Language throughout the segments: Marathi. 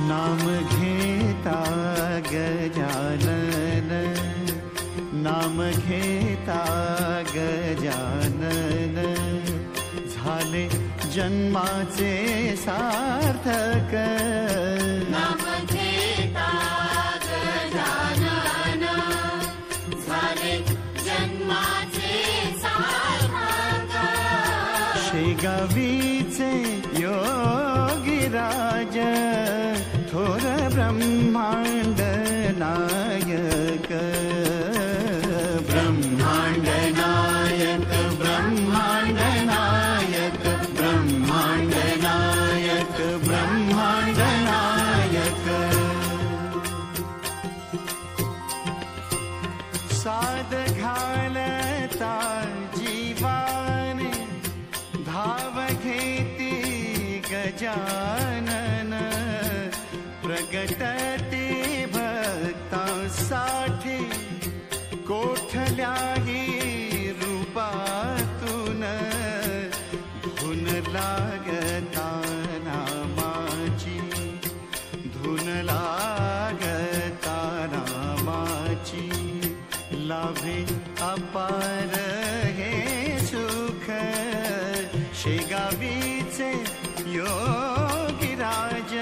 नाम घेता गजानन, नाम घेता गजानन, झाले जन्माचे सार्थक. नाम घेता गजानन, झाले जन्माचे सार्थक. शेगावीचे योगीराज, थोर ब्रह्मांड नायक. ब्रह्मांड नायक, ब्रह्मांड नायक, ब्रह्मांड नायक, ब्रह्मांड नायक. साध घालता जीवाने, धाव घेती गजानन. प्रगटते भक्तांसाठी, कोठल्याही रूपातून. धुन लागता नामाची, धुन लागता नामाची. लाभे अपार हे सुख, शेगावीचे योगीराज,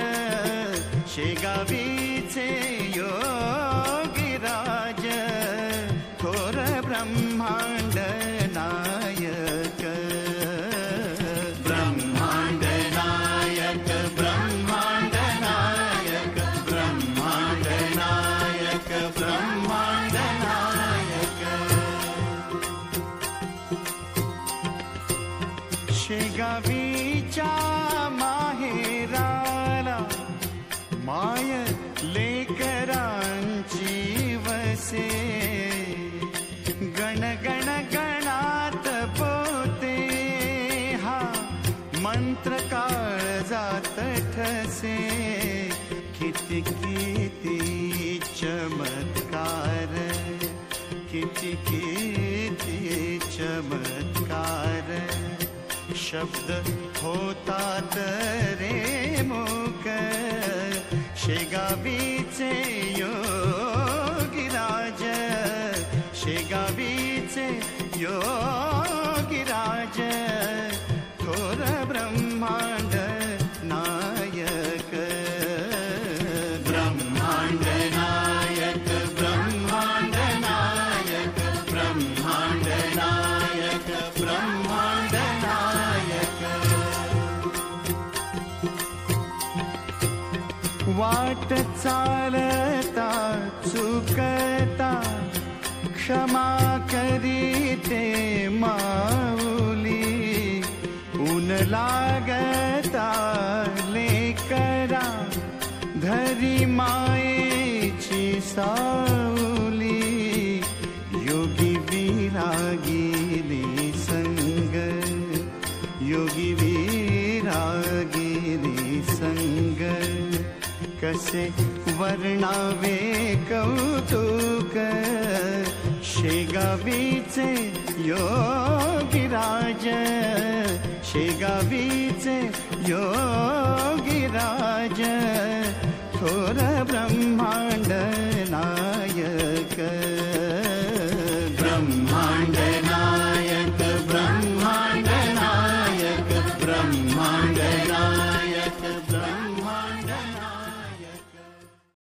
शेगावीचे योगीराज. थोर ब्रह्मांड नायक, ब्रह्मांड नायक, ब्रह्मांड नायक, ब्रह्मांड नायक, ब्रह्मांड नायक. शेगावीच्या माहेराला, माय लेकरांची वसे. गण गण गणात पोते, हा मंत्र काळजात ठसे. किती किती चमत्कार, किती किती चमत्कार. शब्द होतात रे मुख, शेगावीचे योगीराज, शेगावीचे योगीराज. थोर ब्रह्मांड नायक, ब्रह्मांड नायक, ब्रह्मांड नायक, ब्रह्मांड नायक, ब्रह्मांड नायक. वाट चालता चुकता, क्षमा करीते माऊली. ऊन लागता लेकरा, धरी मायेची सावली. योगी विरागिनी संग, योगी विरागिनी संग. कसे वर्णावे कौतुक, शेगावीचे योगीराज, शेगावीचे योगीराज. थोर ब्रह्मांड नायक, ब्रह्मांड नायक, ब्रह्मांड नायक, ब्रह्मांड नायक.